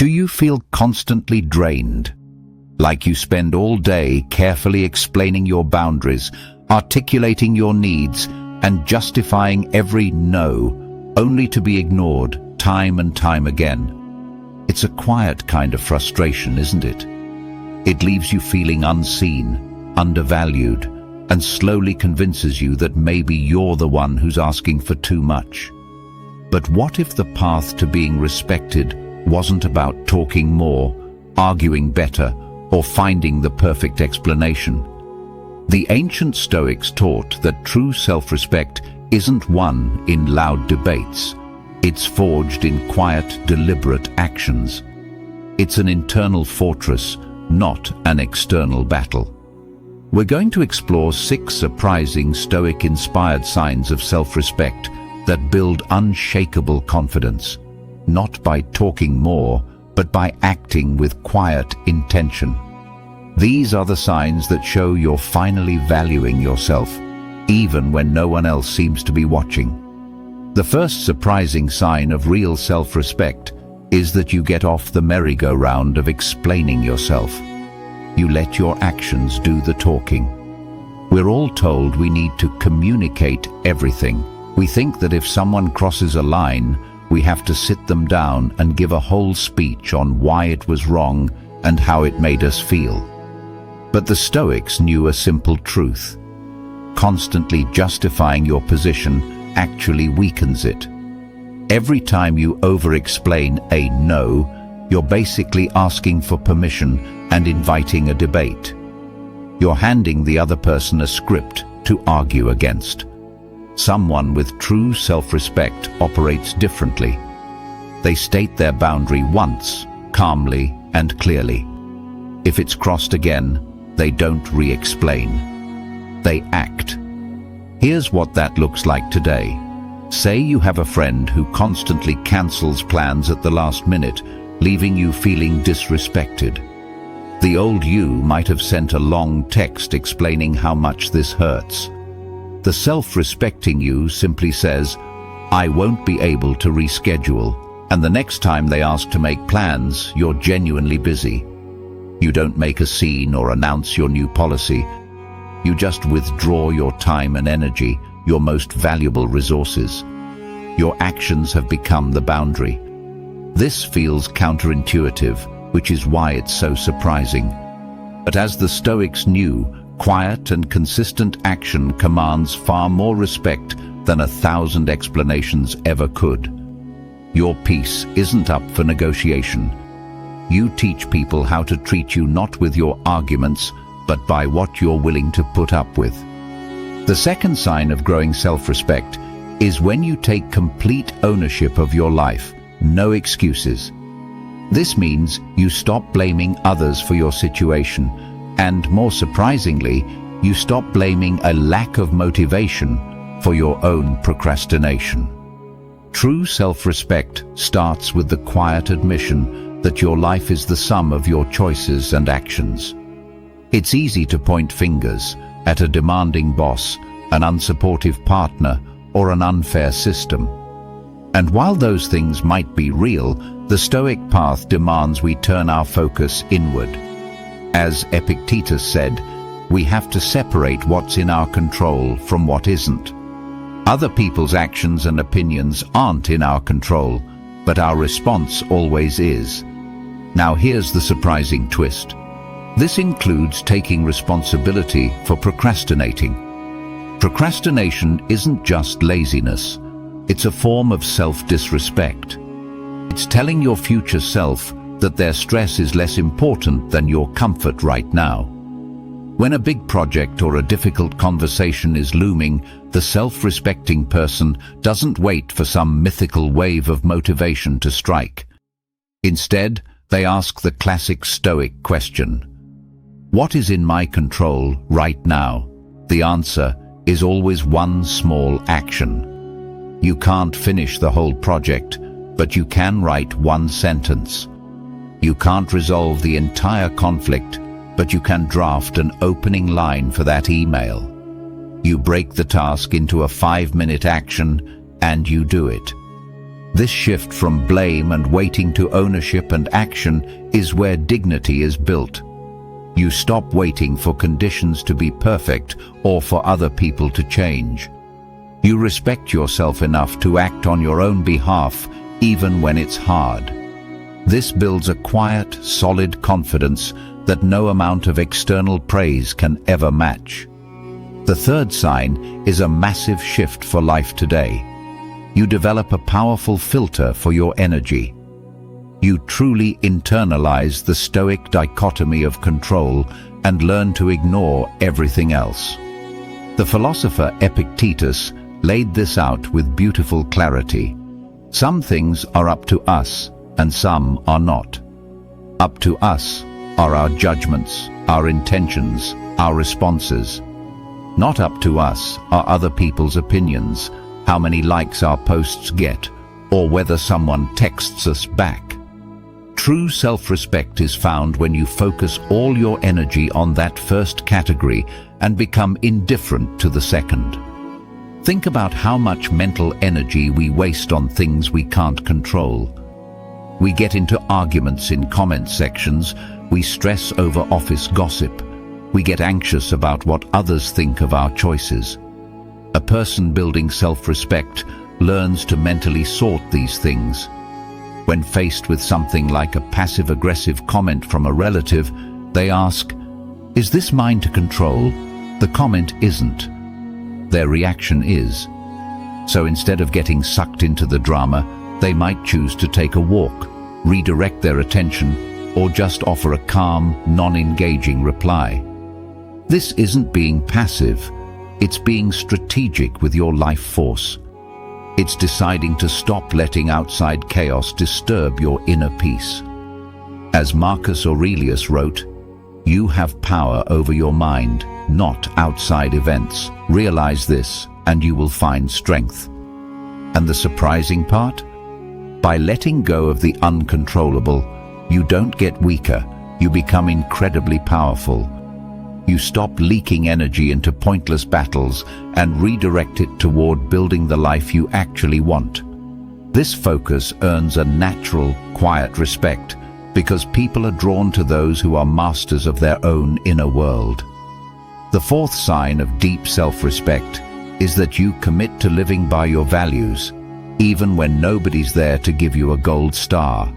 Do you feel constantly drained? Like you spend all day carefully explaining your boundaries, articulating your needs, and justifying every no, only to be ignored time and time again. It's a quiet kind of frustration, isn't it? It leaves you feeling unseen, undervalued, and slowly convinces you that maybe you're the one who's asking for too much. But what if the path to being respected wasn't about talking more, arguing better, or finding the perfect explanation? The ancient Stoics taught that true self-respect isn't won in loud debates. It's forged in quiet, deliberate actions. It's an internal fortress, not an external battle. We're going to explore 6 surprising Stoic-inspired signs of self-respect that build unshakable confidence, not by talking more, but by acting with quiet intention. These are the signs that show you're finally valuing yourself, even when no one else seems to be watching. The first surprising sign of real self-respect is that you get off the merry-go-round of explaining yourself. You let your actions do the talking. We're all told we need to communicate everything. We think that if someone crosses a line, we have to sit them down and give a whole speech on why it was wrong and how it made us feel. But the Stoics knew a simple truth. Constantly justifying your position actually weakens it. Every time you over-explain a no, you're basically asking for permission and inviting a debate. You're handing the other person a script to argue against. Someone with true self-respect operates differently. They state their boundary once, calmly and clearly. If it's crossed again, they don't re-explain. They act. Here's what that looks like today. Say you have a friend who constantly cancels plans at the last minute, leaving you feeling disrespected. The old you might have sent a long text explaining how much this hurts. The self-respecting you simply says, "I won't be able to reschedule," and the next time they ask to make plans, you're genuinely busy. You don't make a scene or announce your new policy. You just withdraw your time and energy, your most valuable resources. Your actions have become the boundary. This feels counterintuitive, which is why it's so surprising. But as the Stoics knew, quiet and consistent action commands far more respect than 1,000 explanations ever could. Your peace isn't up for negotiation. You teach people how to treat you not with your arguments, but by what you're willing to put up with. The second sign of growing self-respect is when you take complete ownership of your life, no excuses. This means you stop blaming others for your situation, and more surprisingly, you stop blaming a lack of motivation for your own procrastination. True self-respect starts with the quiet admission that your life is the sum of your choices and actions. It's easy to point fingers at a demanding boss, an unsupportive partner, or an unfair system. And while those things might be real, the Stoic path demands we turn our focus inward. As Epictetus said, we have to separate what's in our control from what isn't. Other people's actions and opinions aren't in our control, but our response always is. Now here's the surprising twist. This includes taking responsibility for procrastinating. Procrastination isn't just laziness. It's a form of self-disrespect. It's telling your future self that their stress is less important than your comfort right now. When a big project or a difficult conversation is looming, the self-respecting person doesn't wait for some mythical wave of motivation to strike. Instead, they ask the classic Stoic question: what is in my control right now? The answer is always one small action. You can't finish the whole project, but you can write one sentence. You can't resolve the entire conflict, but you can draft an opening line for that email. You break the task into a 5-minute action, and you do it. This shift from blame and waiting to ownership and action is where dignity is built. You stop waiting for conditions to be perfect or for other people to change. You respect yourself enough to act on your own behalf, even when it's hard. This builds a quiet, solid confidence that no amount of external praise can ever match. The third sign is a massive shift for life today. You develop a powerful filter for your energy. You truly internalize the Stoic dichotomy of control and learn to ignore everything else. The philosopher Epictetus laid this out with beautiful clarity. Some things are up to us, and some are not. Up to us are our judgments, our intentions, our responses. Not up to us are other people's opinions, how many likes our posts get, or whether someone texts us back. True self-respect is found when you focus all your energy on that first category and become indifferent to the second. Think about how much mental energy we waste on things we can't control. We get into arguments in comment sections, we stress over office gossip, we get anxious about what others think of our choices. A person building self-respect learns to mentally sort these things. When faced with something like a passive-aggressive comment from a relative, they ask, "Is this mine to control?" The comment isn't. Their reaction is. So instead of getting sucked into the drama, they might choose to take a walk, redirect their attention, or just offer a calm, non-engaging reply. This isn't being passive, it's being strategic with your life force. It's deciding to stop letting outside chaos disturb your inner peace. As Marcus Aurelius wrote, "You have power over your mind, not outside events. Realize this, and you will find strength." And the surprising part? By letting go of the uncontrollable, you don't get weaker, you become incredibly powerful. You stop leaking energy into pointless battles and redirect it toward building the life you actually want. This focus earns a natural, quiet respect because people are drawn to those who are masters of their own inner world. The fourth sign of deep self-respect is that you commit to living by your values, even when nobody's there to give you a gold star.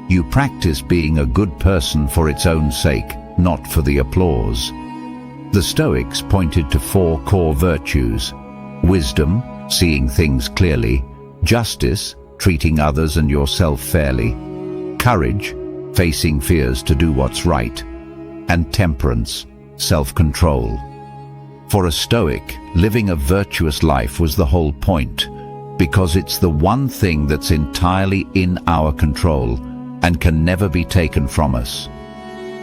You practice being a good person for its own sake, not for the applause. The Stoics pointed to 4 core virtues: wisdom, seeing things clearly; justice, treating others and yourself fairly; courage, facing fears to do what's right; and temperance, self-control. For a Stoic, living a virtuous life was the whole point, because it's the one thing that's entirely in our control and can never be taken from us.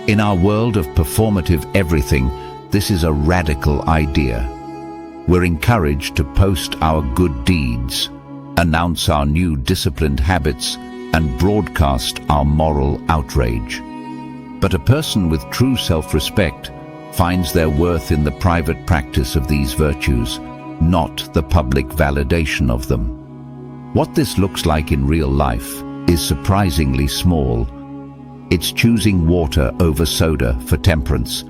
In our world of performative everything, this is a radical idea. We're encouraged to post our good deeds, announce our new disciplined habits, and broadcast our moral outrage. But a person with true self-respect finds their worth in the private practice of these virtues, not the public validation of them. What this looks like in real life is surprisingly small. It's choosing water over soda for temperance.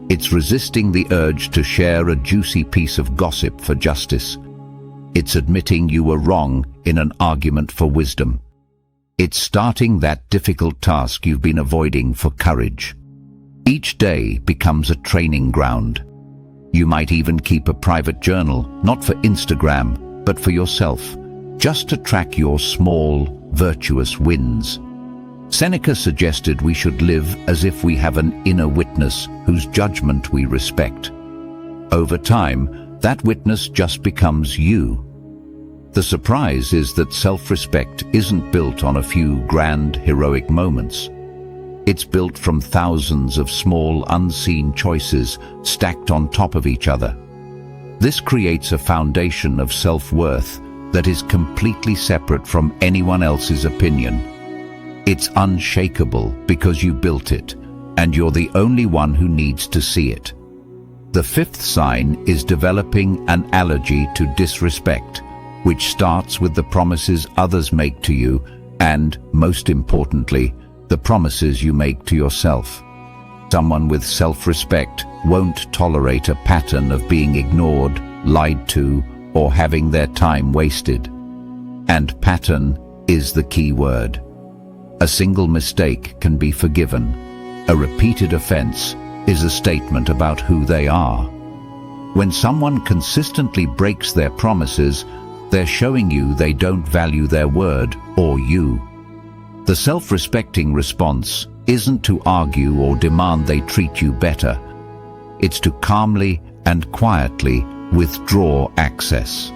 It's resisting the urge to share a juicy piece of gossip for justice. It's admitting you were wrong in an argument for wisdom. It's starting that difficult task you've been avoiding for courage. Each day becomes a training ground. You might even keep a private journal, not for Instagram, but for yourself, just to track your small, virtuous wins. Seneca suggested we should live as if we have an inner witness whose judgment we respect. Over time, that witness just becomes you. The surprise is that self-respect isn't built on a few grand, heroic moments. It's built from thousands of small, unseen choices stacked on top of each other. This creates a foundation of self-worth that is completely separate from anyone else's opinion. It's unshakable because you built it, and you're the only one who needs to see it. The fifth sign is developing an allergy to disrespect, which starts with the promises others make to you and, most importantly, the promises you make to yourself. Someone with self-respect won't tolerate a pattern of being ignored, lied to, or having their time wasted. And pattern is the key word. A single mistake can be forgiven. A repeated offense is a statement about who they are. When someone consistently breaks their promises, they're showing you they don't value their word or you. The self-respecting response isn't to argue or demand they treat you better. It's to calmly and quietly withdraw access.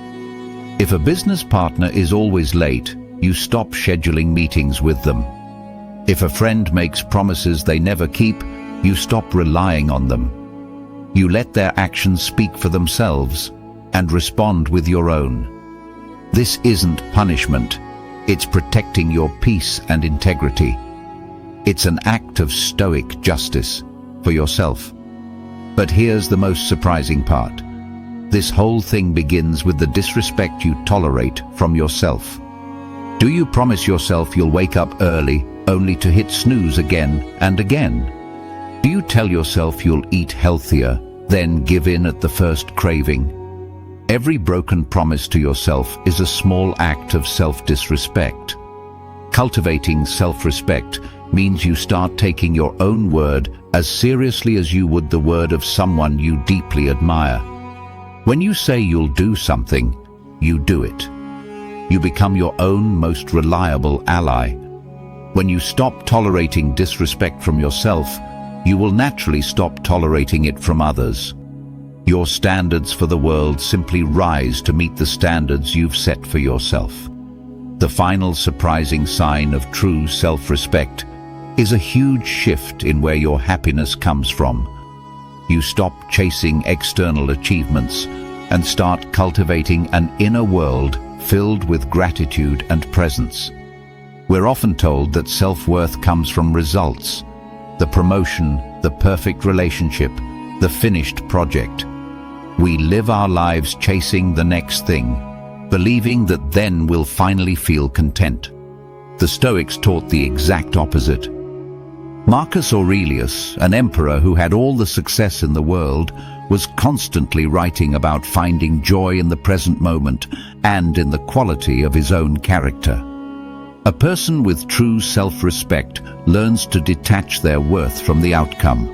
If a business partner is always late, you stop scheduling meetings with them. If a friend makes promises they never keep, you stop relying on them. You let their actions speak for themselves and respond with your own. This isn't punishment. It's protecting your peace and integrity. It's an act of stoic justice for yourself. But here's the most surprising part. This whole thing begins with the disrespect you tolerate from yourself. Do you promise yourself you'll wake up early only to hit snooze again and again? Do you tell yourself you'll eat healthier, then give in at the first craving? Every broken promise to yourself is a small act of self-disrespect. Cultivating self-respect means you start taking your own word as seriously as you would the word of someone you deeply admire. When you say you'll do something, you do it. You become your own most reliable ally. When you stop tolerating disrespect from yourself, you will naturally stop tolerating it from others. Your standards for the world simply rise to meet the standards you've set for yourself. The final surprising sign of true self-respect is a huge shift in where your happiness comes from. You stop chasing external achievements and start cultivating an inner world filled with gratitude and presence. We're often told that self-worth comes from results, the promotion, the perfect relationship, the finished project. We live our lives chasing the next thing, believing that then we'll finally feel content. The Stoics taught the exact opposite. Marcus Aurelius, an emperor who had all the success in the world, was constantly writing about finding joy in the present moment and in the quality of his own character. A person with true self-respect learns to detach their worth from the outcome.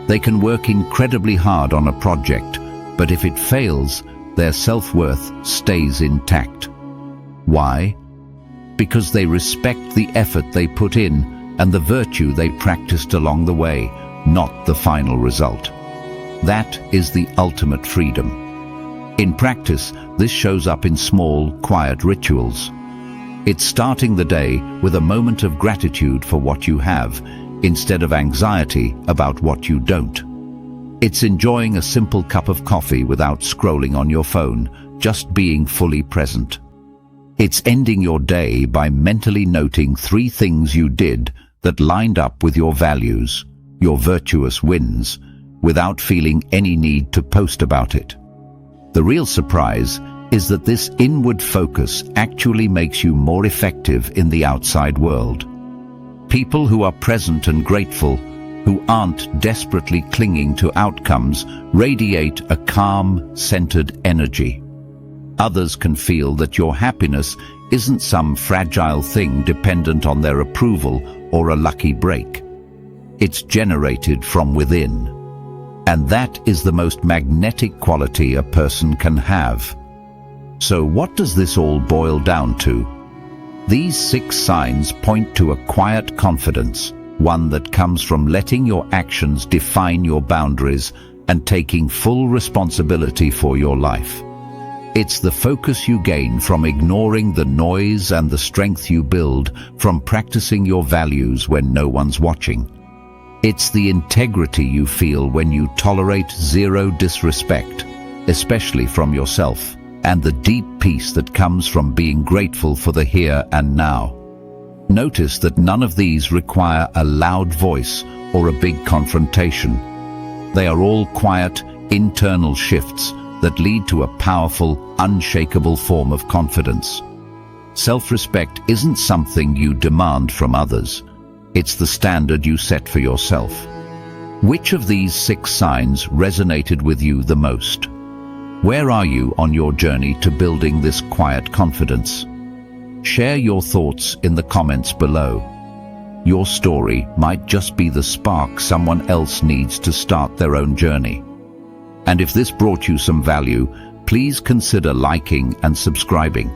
They can work incredibly hard on a project, but if it fails, their self-worth stays intact. Why? Because they respect the effort they put in and the virtue they practiced along the way, not the final result. That is the ultimate freedom. In practice, this shows up in small, quiet rituals. It's starting the day with a moment of gratitude for what you have, instead of anxiety about what you don't. It's enjoying a simple cup of coffee without scrolling on your phone, just being fully present. It's ending your day by mentally noting 3 things you did that lined up with your values, your virtuous wins, without feeling any need to post about it. The real surprise is that this inward focus actually makes you more effective in the outside world. People who are present and grateful, who aren't desperately clinging to outcomes, radiate a calm, centered energy. Others can feel that your happiness isn't some fragile thing dependent on their approval or a lucky break. It's generated from within. And that is the most magnetic quality a person can have. So what does this all boil down to? These 6 signs point to a quiet confidence, one that comes from letting your actions define your boundaries and taking full responsibility for your life. It's the focus you gain from ignoring the noise and the strength you build from practicing your values when no one's watching. It's the integrity you feel when you tolerate zero disrespect, especially from yourself, and the deep peace that comes from being grateful for the here and now. Notice that none of these require a loud voice or a big confrontation. They are all quiet, internal shifts that lead to a powerful, unshakable form of confidence. Self-respect isn't something you demand from others. It's the standard you set for yourself. Which of these 6 signs resonated with you the most? Where are you on your journey to building this quiet confidence? Share your thoughts in the comments below. Your story might just be the spark someone else needs to start their own journey. And if this brought you some value, please consider liking and subscribing.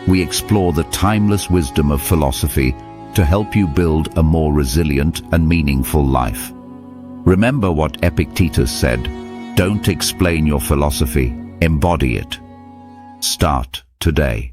We explore the timeless wisdom of philosophy to help you build a more resilient and meaningful life. Remember what Epictetus said, "Don't explain your philosophy, embody it." Start today.